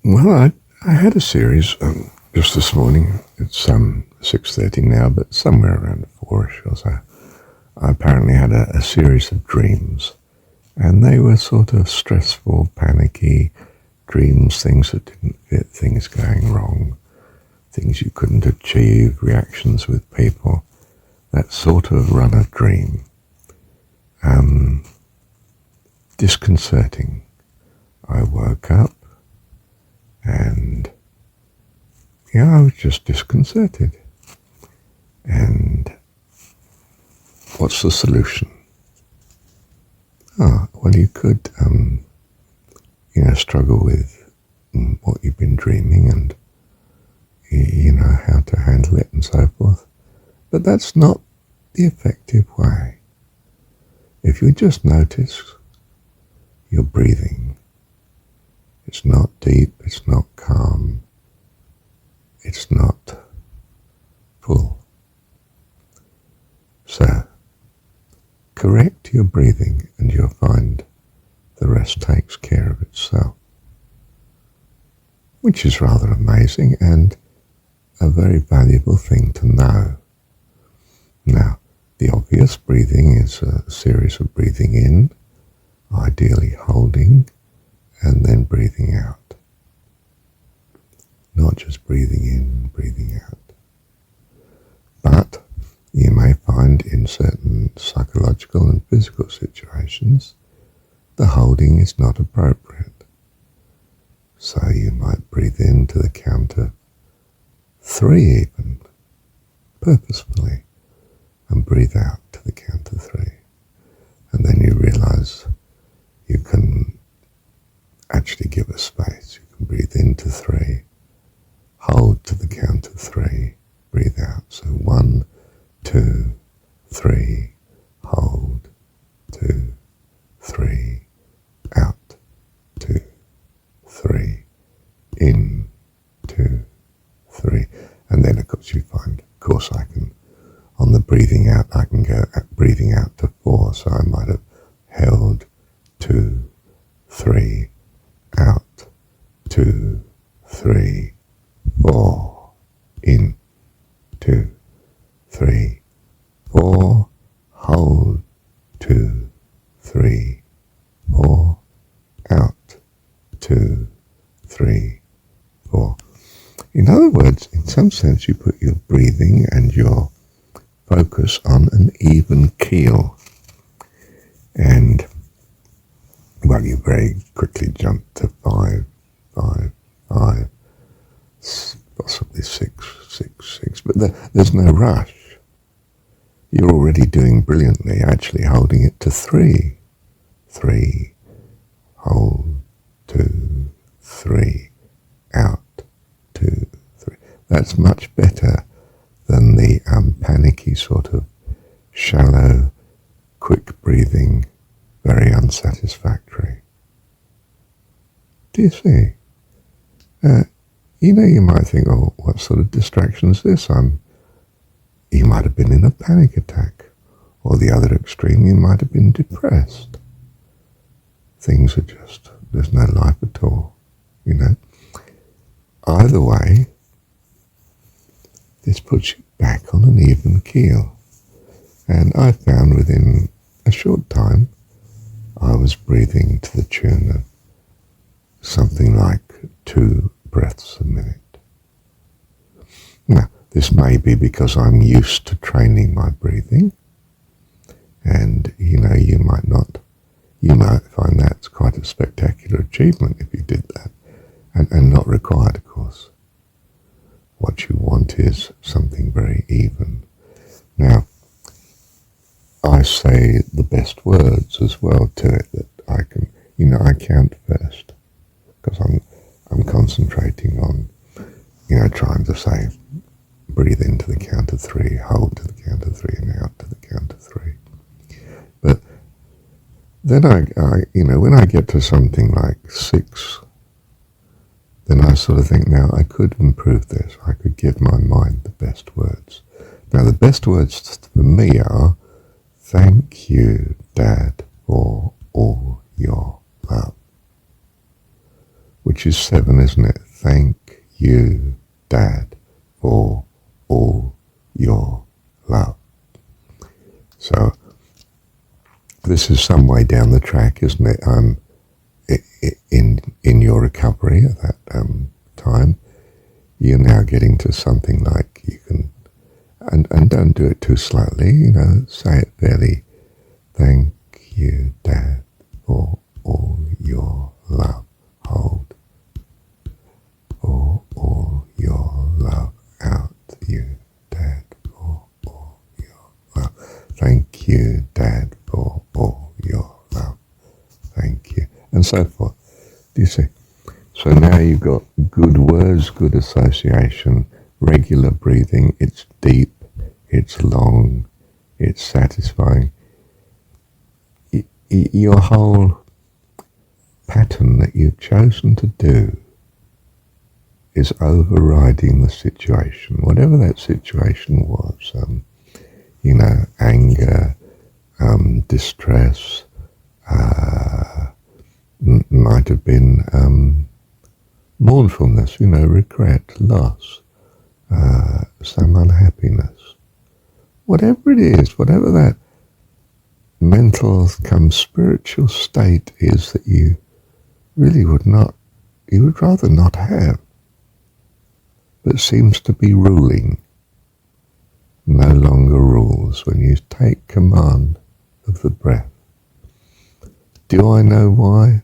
Well, I had a series just this morning. It's 6:30 now, but somewhere around 4ish or so. I apparently had a series of dreams, and they were sort of stressful, panicky dreams, things that didn't fit, things going wrong, things you couldn't achieve, reactions with people, that sort of run of dream. Disconcerting. I woke up and I was just disconcerted. And what's the solution? Well, you could, struggle with what you've been dreaming and, how to handle it and so forth. But that's not the effective way. If you just notice your breathing, it's not deep, it's not calm, it's not full. So, correct your breathing and you'll find the rest takes care of itself. Which is rather amazing and a very valuable thing to know. Now, the obvious breathing is a series of breathing in, ideally holding, and then breathing out. Not just breathing in, breathing out. But you may find in certain psychological and physical situations the holding is not appropriate. So you might breathe in to the count of 3 even, purposefully, and breathe out to the count of 3. And then you realize you can actually give a space. You can breathe into 3, hold to the count of 3, breathe out. So 1, 2, 3, hold, 2, 3, out, 2, 3, in, 2, 3. And then of course you find, I can, on the breathing out, I can go breathing out to 4. So I might have held 2, 3, out, 2, 3, 4, in, 2, 3, 4, hold, 2, 3, 4, out, 2, 3, 4. In other words, in some sense, you put your breathing and your focus on an even keel. And, well, you very quickly jump to 5, 5, 5, possibly 6, 6, 6. But there's no rush. You're already doing brilliantly, actually holding it to 3. 3, hold, 2, 3, out, 2, 3. That's much better than the panicky sort of shallow, quick breathing, very unsatisfactory. Do you see? You might think, oh, what sort of distraction is this? You might have been in a panic attack, or the other extreme, you might have been depressed. Things are just, there's no life at all, Either way, this puts you back on an even keel. And I found within a short time, I was breathing to the tune of something like 2 breaths a minute. Now, this may be because I'm used to training my breathing, and you might find that's quite a spectacular achievement if you did that, and not required, of course. What you want is something very even. Now, I say the best words as well to it, that I can, I count first, because I'm concentrating on, trying to say, breathe into the count of 3, hold to the count of 3, and out to the count of 3. But then when I get to something like 6, then I sort of think, now I could improve this. I could give my mind the best words. Now the best words for me are, thank you, Dad, for all your love. which is 7, isn't it? Thank you, Dad, for all your love. So this is some way down the track, isn't it? In your recovery at that time, you're now getting to something like you can, and don't do it too slowly, say it fairly. Thank you, Dad, for all your love. Hold for all your love out you, Dad, for all your love. Thank you, Dad, for all your love. Thank you. And so forth. Do you see? So now you've got good words, good association, regular breathing. It's deep, it's long, it's satisfying. Your whole pattern that you've chosen to do is overriding the situation, whatever that situation was. Anger, distress, might have been mournfulness, regret, loss, some unhappiness. Whatever it is, whatever that mental spiritual state is that you really you would rather not have, but seems to be ruling, no longer rules when you take command of the breath. Do I know why?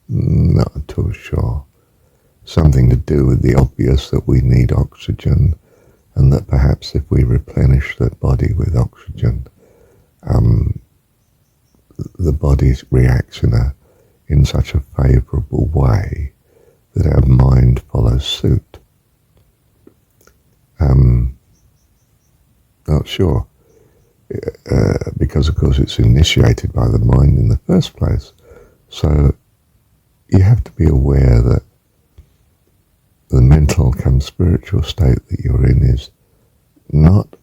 Not at all sure. Something to do with the obvious that we need oxygen, and that perhaps if we replenish the body with oxygen, the body reacts in such a favourable way that our mind follows suit. Not sure, because of course it's initiated by the mind in the first place. So you have to be aware that the mental spiritual state that you're in is not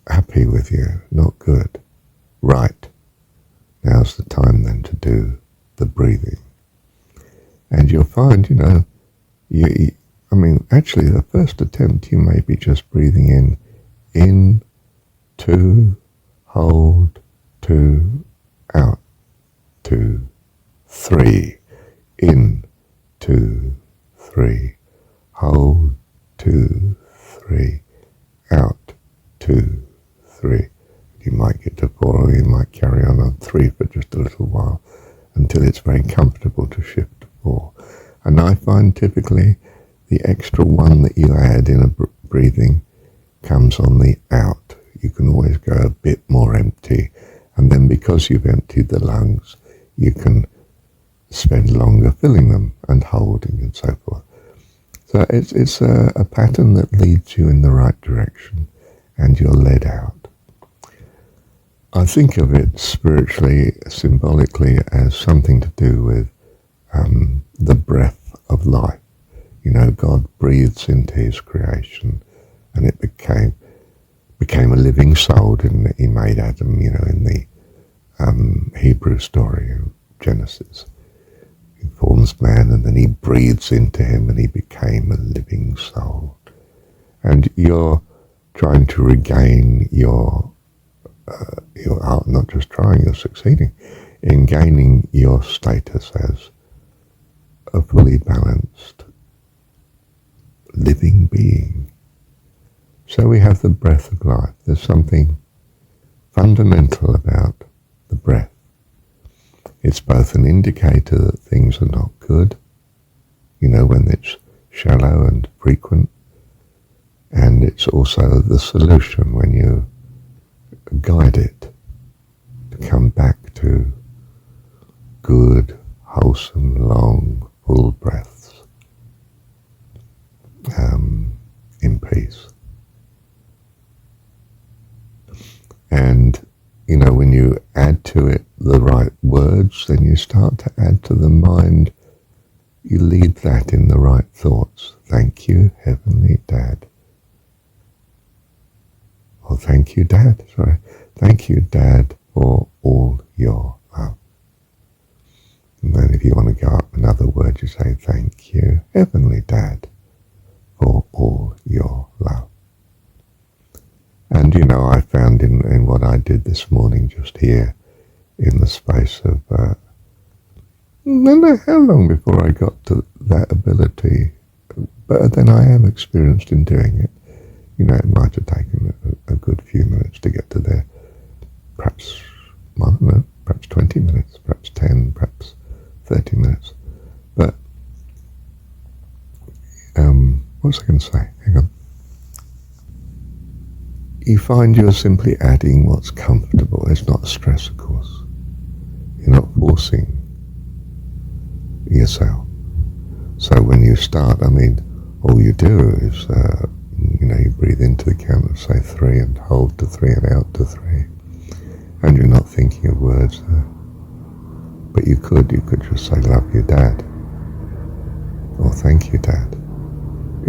happy with you, not good. Right. Now's the time then to do the breathing. And you'll find, actually the first attempt you may be just breathing in, 2, hold, 2, out, 2, 3, in, 2, 3, hold, 2, 3, out, 2, 3. You might get to 4, or you might carry on 3 for just a little while until it's very comfortable to shift to 4. And I find typically the extra 1 that you add in a breathing comes on the out. You can always go a bit more empty, and then because you've emptied the lungs, you can spend longer filling them and holding and so forth. So it's a pattern that leads you in the right direction, and you're led out. I think of it spiritually, symbolically, as something to do with the breath of life. God breathes into his creation, and it became a living soul, didn't it? He made Adam, in the Hebrew story of Genesis. He forms man, and then he breathes into him, and he became a living soul. And you're trying to regain you're not just trying, you're succeeding in gaining your status as a fully balanced living being. So we have the breath of life. There's something fundamental about the breath. It's both an indicator that things are not good, when it's shallow and frequent, and it's also the solution when you guide it to come back to good, wholesome, long, full breaths in peace. And, when you add to it the right words, then you start to add to the mind. You lead that in the right thoughts. Thank you, Heavenly Dad. Or thank you, Dad. Sorry. Thank you, Dad, for all your love. And then if you want to go up another word, you say, thank you, Heavenly Dad, for all your love. And I found in what I did this morning just here, in the space of, I don't know how long before I got to that ability, but then I am experienced in doing it. It might have taken a good few minutes to get to there. Perhaps, I don't know, perhaps 20 minutes, perhaps 10, perhaps 30 minutes. But, what was I going to say? Hang on. You find you're simply adding what's comfortable. It's not stress, of course. You're not forcing yourself. So when you start, all you do is, you breathe into the count of, say, 3 and hold to 3 and out to 3. And you're not thinking of words there. But you could just say, love you, Dad. Or thank you, Dad.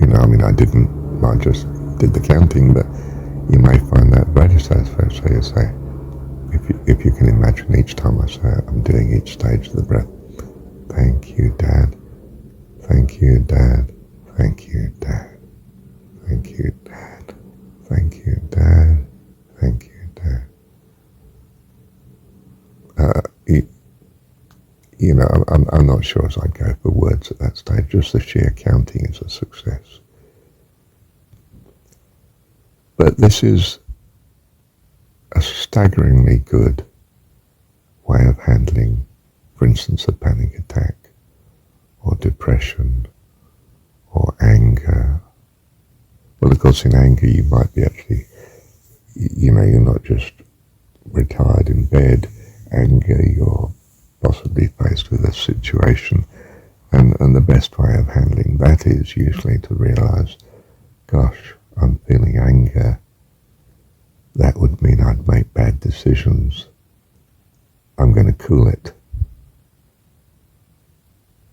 I just did the counting, but you may find that very satisfying. So you say, if you can imagine each time I say it, I'm doing each stage of the breath. Thank you, Dad. Thank you, Dad. Thank you, Dad. Thank you, Dad. Thank you, Dad. Thank you, Dad. I'm not sure as I'd go for words at that stage. Just the sheer counting is a success. But this is a staggeringly good way of handling, for instance, a panic attack, or depression, or anger. Well, of course, in anger you might be actually, you're not just retired in bed. Anger, you're possibly faced with a situation, and the best way of handling that is usually to realize, gosh, I'm feeling anger. That would mean I'd make bad decisions. I'm going to cool it.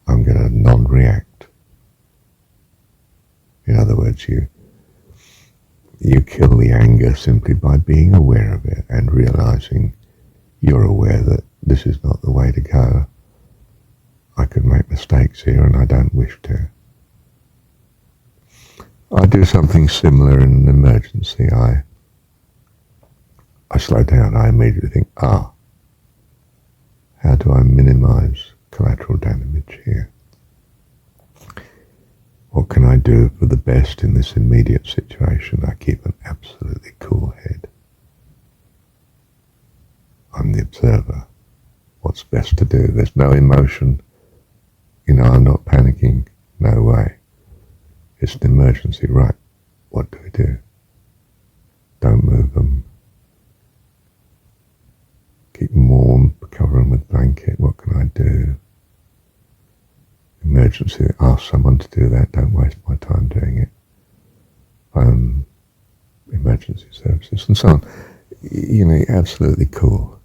I'm going to non-react. In other words, you kill the anger simply by being aware of it and realizing you're aware that this is not the way to go. I could make mistakes here and I don't wish to. I do something similar in an emergency. I slow down. I immediately think, how do I minimize collateral damage here? What can I do for the best in this immediate situation? I keep an absolutely cool head. I'm the observer. What's best to do? There's no emotion. I'm not panicking. No way. It's an emergency, right? What do we do? Don't move them. Keep them warm, cover them with blanket. What can I do? Emergency, ask someone to do that. Don't waste my time doing it. Phone emergency services and so on. Absolutely cool.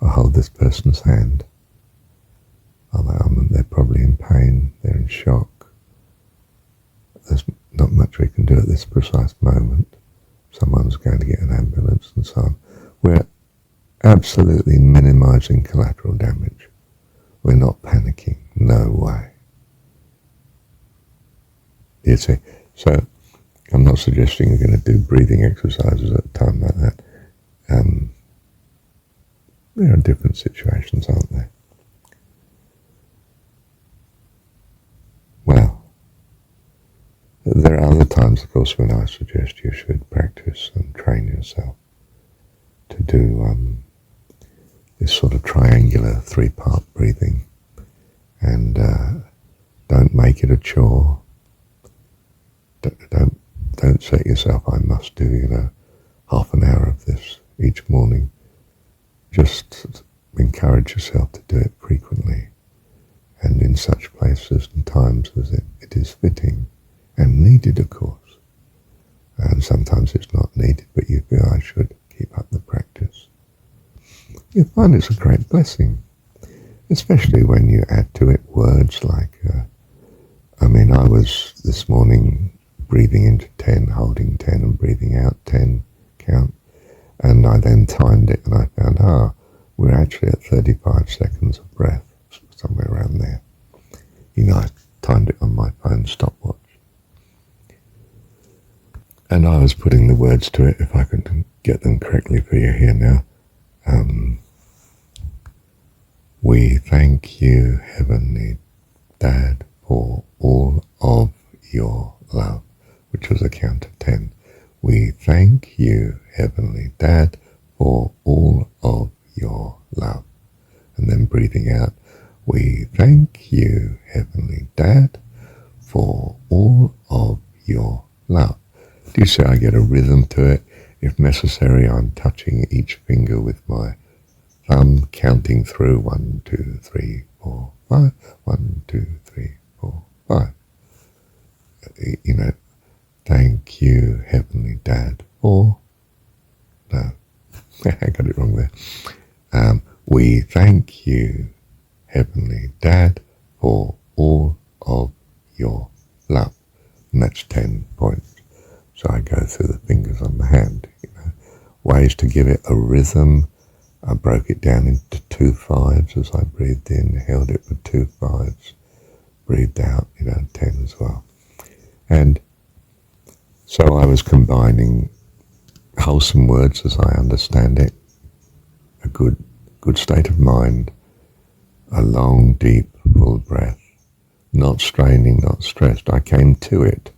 I hold this person's hand. They're probably in pain. They're in shock. There's not much we can do at this precise moment. Someone's going to get an ambulance and so on. We're absolutely minimizing collateral damage. We're not panicking. No way. You see? So I'm not suggesting you're going to do breathing exercises at a time like that. There are different situations, aren't there? Well, there are other times, of course, when I suggest you should practice and train yourself to do this sort of triangular 3-part breathing. And don't make it a chore. Don't set yourself, I must do, half an hour of this each morning. Just encourage yourself to do it frequently and in such places and times as it is fitting and needed, of course. And sometimes it's not needed, but you feel I should keep up the practice. You find it's a great blessing, especially when you add to it words like, I was this morning breathing into 10, holding 10 and breathing out 10 count. And I then timed it and I found, we're actually at 35 seconds of breath somewhere around there. I timed it on my phone stopwatch. And I was putting the words to it, if I can get them correctly for you here now. We thank you, Heavenly Dad, for all of your love, which was a count of 10. We thank you, Heavenly Dad, for all of your love. And then breathing out, we thank you, Heavenly Dad, for all of your love. Do you see I get a rhythm to it? If necessary, I'm touching each finger with my thumb, counting through 1, 2, 3, 4, 5. 1, 2, 3, 4, 5. Thank you, Heavenly Dad, for... No, I got it wrong there. We thank you, Heavenly Dad, for all of your love. And that's 10 points. So I go through the fingers on the hand. Ways to give it a rhythm. I broke it down into 2 5s as I breathed in, held it for 2 5s, breathed out, 10 as well. And so I was combining wholesome words as I understand it, a good state of mind, a long, deep, full breath, not straining, not stressed. I came to it.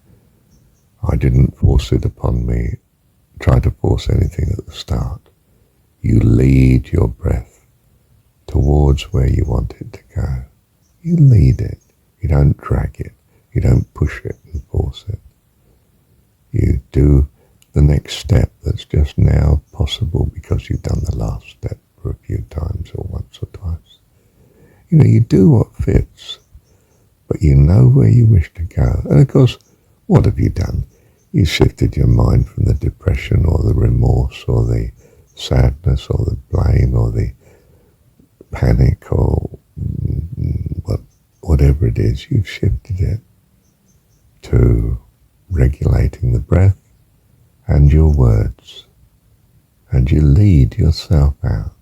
I didn't force it upon me, try to force anything at the start. You lead your breath towards where you want it to go. You lead it. You don't drag it. You don't push it and force it. You do the next step that's just now possible because you've done the last step for a few times or once or twice. You do what fits, but you know where you wish to go. And of course, what have you done? You shifted your mind from the depression or the remorse or the sadness or the blame or the panic or whatever it is. You've shifted it to regulating the breath and your words, and you lead yourself out.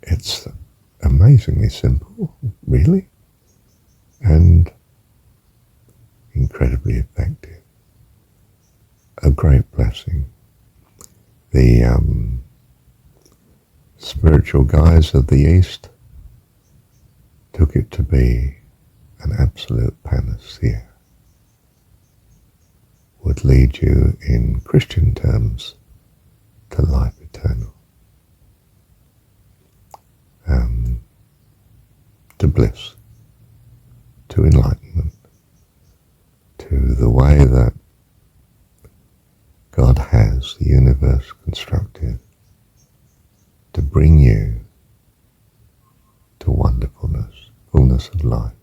It's amazingly simple, really, and incredibly effective. A great blessing. The spiritual guides of the East took it to be an absolute panacea. Would lead you in Christian terms to life eternal, to bliss, to enlightenment, to the way that God has the universe constructed to bring you to wonderfulness, fullness of life,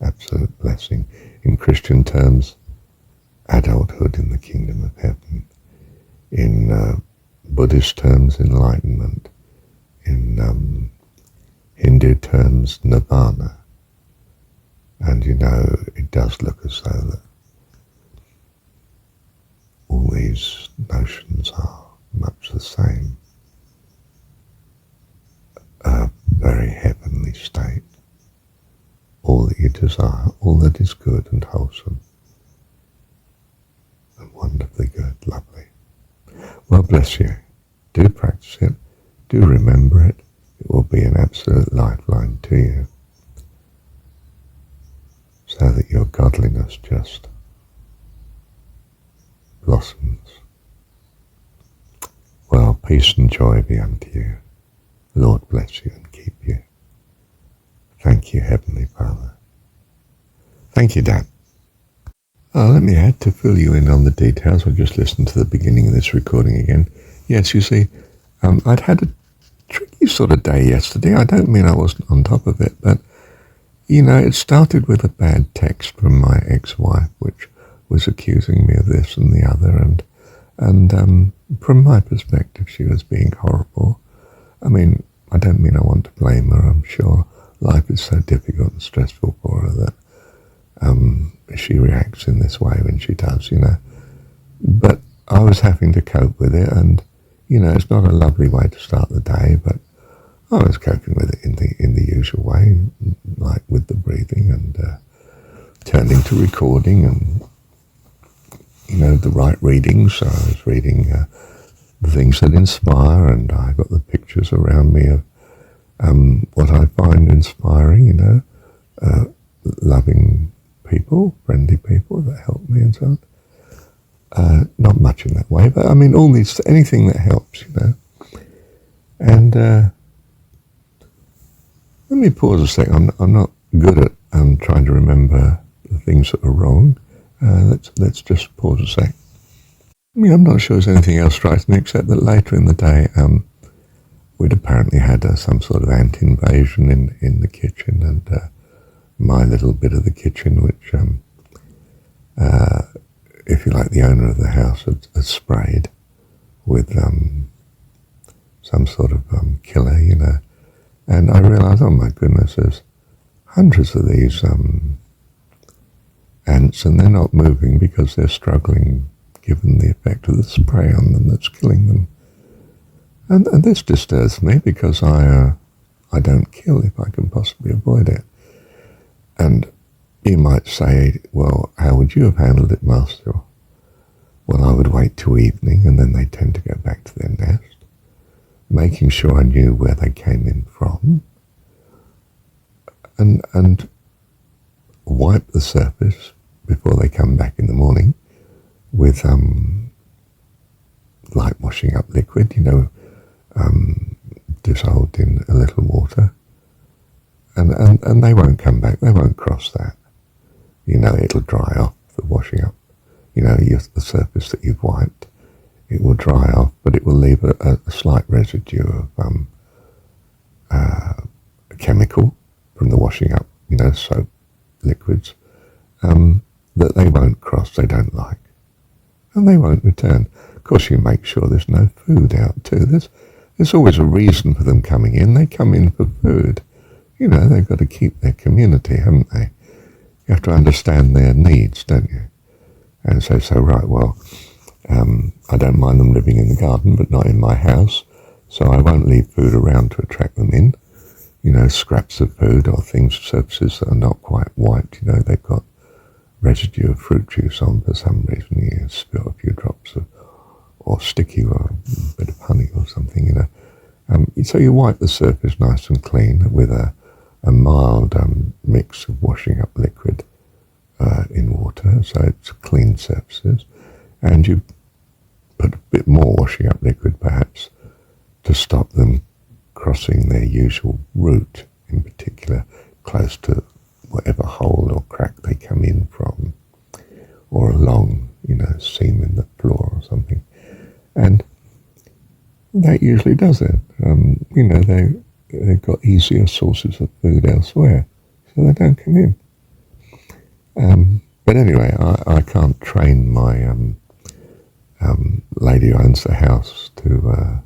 absolute blessing. In Christian terms, adulthood in the kingdom of heaven. In Buddhist terms, enlightenment. In Hindu terms, nirvana. And it does look as though that all these notions are much the same. A very heavenly state. All that you desire, all that is good and wholesome. And wonderfully good, lovely. Well, bless you. Do practice it. Do remember it. It will be an absolute lifeline to you, so that your godliness just blossoms. Well, peace and joy be unto you. Lord bless you and keep you. Thank you, Heavenly Father. Thank you, Dad. Let me add to fill you in on the details. I'll just listen to the beginning of this recording again. Yes, you see, I'd had a tricky sort of day yesterday. I don't mean I wasn't on top of it, but, it started with a bad text from my ex-wife, which was accusing me of this and the other, and from my perspective, she was being horrible. I mean, I don't mean I want to blame her. I'm sure life is so difficult and stressful for her that she reacts in this way when she does, But I was having to cope with it, and, it's not a lovely way to start the day, but I was coping with it in the usual way, like with the breathing and turning to recording and the right readings. So I was reading the things that inspire, and I got the pictures around me of what I find inspiring. Loving people, friendly people that help me and so on. Not much in that way, but I mean anything that helps. And let me pause a second. I'm not good at trying to remember the things that are wrong. Let's just pause a sec. I mean, I'm not sure there's anything else striking except that later in the day, we'd apparently had some sort of ant invasion in the kitchen, and my little bit of the kitchen, which, if you like, the owner of the house had sprayed with some sort of killer. And I realised, oh my goodness, there's hundreds of these ants, and they're not moving because they're struggling, given the effect of the spray on them that's killing them. And this disturbs me because I don't kill if I can possibly avoid it. And you might say, well, how would you have handled it, Master? Well, I would wait till evening, and then they tend to go back to their nest, making sure I knew where they came in from, and wipe the surface before they come back in the morning with like washing up liquid, dissolved in a little water, and they won't come back. They won't cross that. It'll dry off the washing up. The surface that you've wiped, it will dry off, but it will leave a slight residue of a chemical from the washing up, soap liquids, that they won't cross, they don't like, and they won't return. Of course, you make sure there's no food out too. There's always a reason for them coming in. They come in for food. They've got to keep their community, haven't they? You have to understand their needs, don't you? And so right, well, I don't mind them living in the garden, but not in my house, so I won't leave food around to attract them in. Scraps of food or surfaces that are not quite wiped, they've got residue of fruit juice on for some reason. You spill a few drops or sticky or a bit of honey or something, so you wipe the surface nice and clean with a mild mix of washing up liquid in water, so it's clean surfaces, and you put a bit more washing up liquid perhaps to stop them crossing their usual route, in particular close to whatever hole or crack they come in from, or along, seam in the floor or something. And that usually does it. They've got easier sources of food elsewhere, so they don't come in. But anyway, I can't train my lady who owns the house to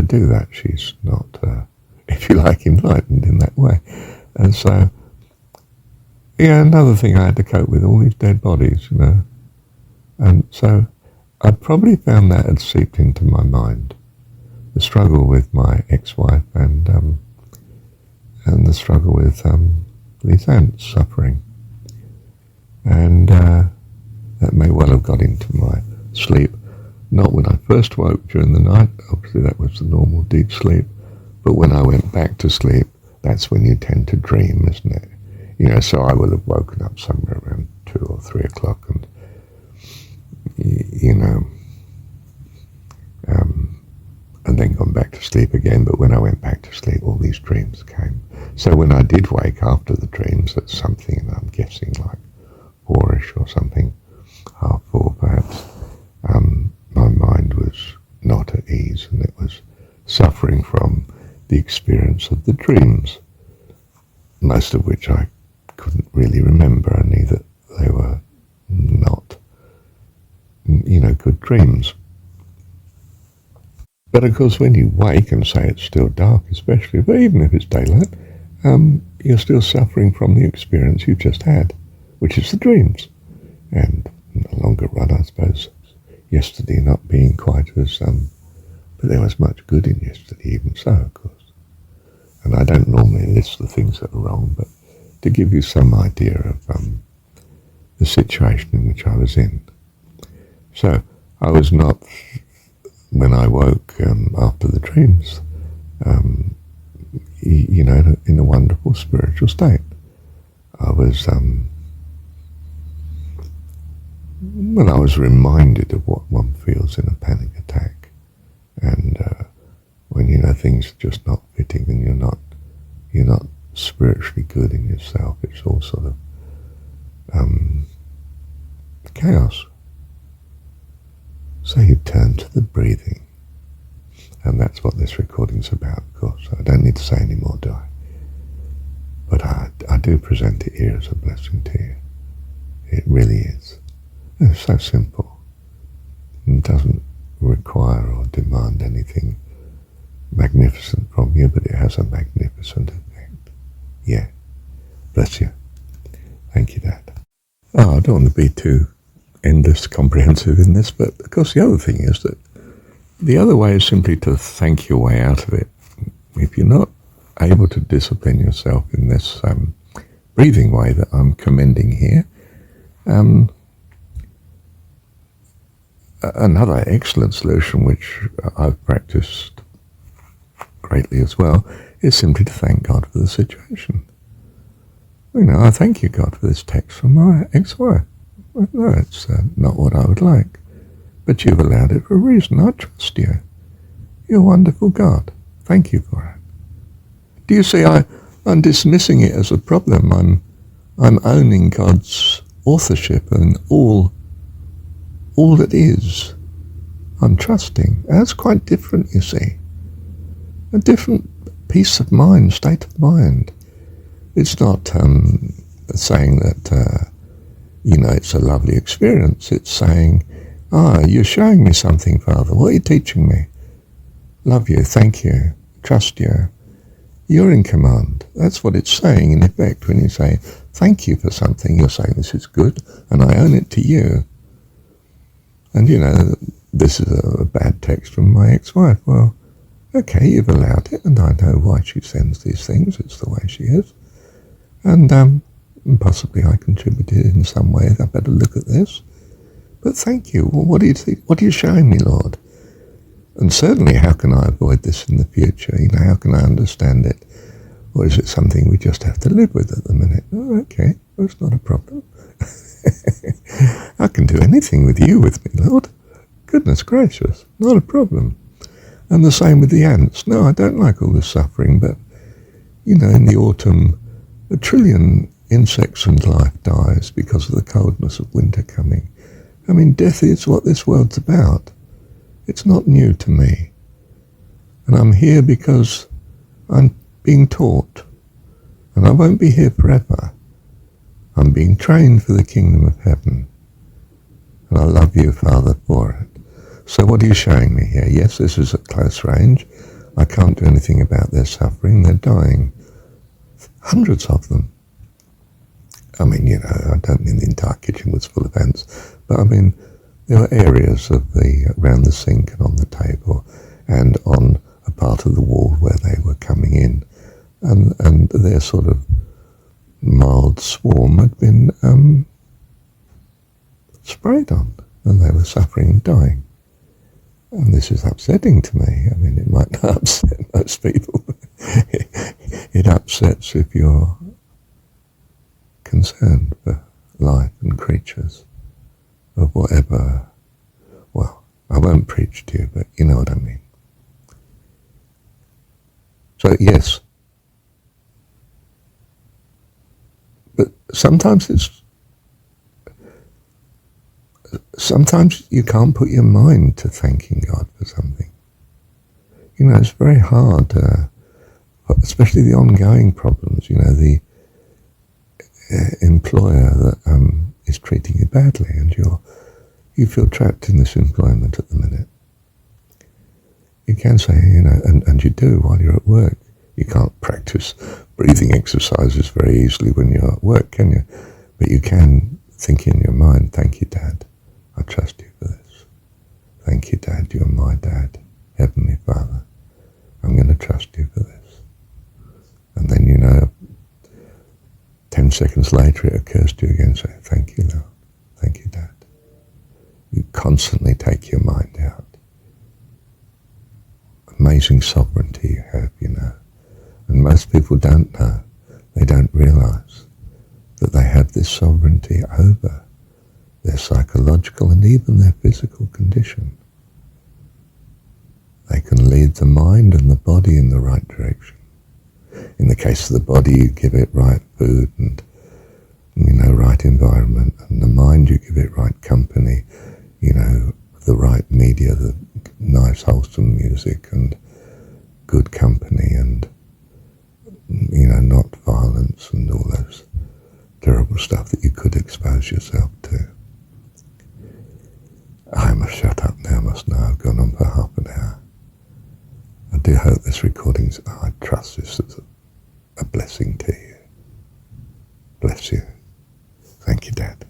do that. She's not, if you like, enlightened in that way. And so, another thing I had to cope with, all these dead bodies, And so I probably found that had seeped into my mind. The struggle with my ex-wife and the struggle with these ants suffering. And that may well have got into my sleep. Not when I first woke during the night, obviously that was the normal deep sleep, but when I went back to sleep, that's when you tend to dream, isn't it? So I would have woken up somewhere around 2 or 3 o'clock and, and then gone back to sleep again. But when I went back to sleep, all these dreams came. So when I did wake after the dreams at something, I'm guessing like 4ish or something, 4:30 perhaps, my mind was not at ease, and it was suffering from the experience of the dreams, most of which I couldn't really remember, only that they were not, good dreams. But of course, when you wake and say it's still dark, especially, but even if it's daylight, you're still suffering from the experience you just had, which is the dreams. And in the longer run, I suppose, yesterday not being quite as But there was much good in yesterday, even so, of course. And I don't normally list the things that are wrong, but to give you some idea of the situation in which I was in. So I was not, when I woke after the dreams, in a wonderful spiritual state. I was, I was reminded of what one feels in a panic attack, and when things are just not fitting, and you're not spiritually good in yourself. It's all sort of chaos. So you turn to the breathing, and that's what this recording's about, of course. I don't need to say any more, do I? But I do present it here as a blessing to you. It really is. It's so simple. It doesn't require or demand anything magnificent from you, but it has a magnificent effect. Yeah. Bless you. Thank you, Dad. I don't want to be too endless comprehensive in this, but of course the other thing is that the other way is simply to thank your way out of it. If you're not able to discipline yourself in this breathing way that I'm commending here, another excellent solution, which I've practiced greatly as well, is simply to thank God for the situation. I thank you, God, for this text from my ex-wife. No, it's not what I would like, but you've allowed it for a reason. I trust you. You're a wonderful God. Thank you for it. Do you see, I'm dismissing it as a problem. I'm owning God's authorship and all that is. I'm trusting. That's quite different, you see. A different peace of mind, state of mind. It's not saying that, it's a lovely experience. It's saying, you're showing me something, Father. What are you teaching me? Love you, thank you, trust you. You're in command. That's what it's saying, in effect, when you say, thank you for something. You're saying, this is good, and I own it to you. And, this is a bad text from my ex-wife. Well, okay, you've allowed it, and I know why she sends these things. It's the way she is. And possibly I contributed in some way. I better look at this. But thank you. Well, what are you showing me, Lord? And certainly, how can I avoid this in the future? How can I understand it? Or is it something we just have to live with at the minute? Oh, okay, that's not a problem. I can do anything with you with me, Lord. Goodness gracious, not a problem. And the same with the ants. No, I don't like all this suffering, but, in the autumn, 1 trillion insects and life dies because of the coldness of winter coming. Death is what this world's about. It's not new to me. And I'm here because I'm being taught. And I won't be here forever. I'm being trained for the kingdom of heaven. And I love you, Father, for it. So what are you showing me here? Yes, this is at close range. I can't do anything about their suffering. They're dying. Hundreds of them. I don't mean the entire kitchen was full of ants, but there were areas around the sink and on the table and on a part of the wall where they were coming in, and their sort of mild swarm had been sprayed on, and they were suffering and dying. And this is upsetting to me. It might not upset most people, but it upsets if you're concerned for life and creatures of whatever. Well, I won't preach to you, but you know what I mean. So yes, but sometimes you can't put your mind to thanking God for something. It's very hard, especially the ongoing problems, the employer that is treating you badly, and you feel trapped in this employment at the minute. You can say, and you do while you're at work. You can't practice breathing exercises very easily when you're at work, can you? But you can think in your mind, thank you, Dad. I trust you for this. Thank you, Dad. You're my dad. Heavenly Father, I'm going to trust you for this. And then, 10 seconds later it occurs to you again, say, thank you, Lord. Thank you, Dad. You constantly take your mind out. Amazing sovereignty you have, And most people don't know. They don't realize that they have this sovereignty over their psychological and even their physical condition. They can lead the mind and the body in the right direction. In the case of the body, you give it right food and, right environment. And the mind, you give it right company, the right media, the nice, wholesome music and good company and, not violence and all those terrible stuff that you could expose yourself to. I must shut up now, mustn't I? I've gone on for half an hour. I do hope this recording's, I trust this is a blessing to you. Bless you. Thank you, Dad.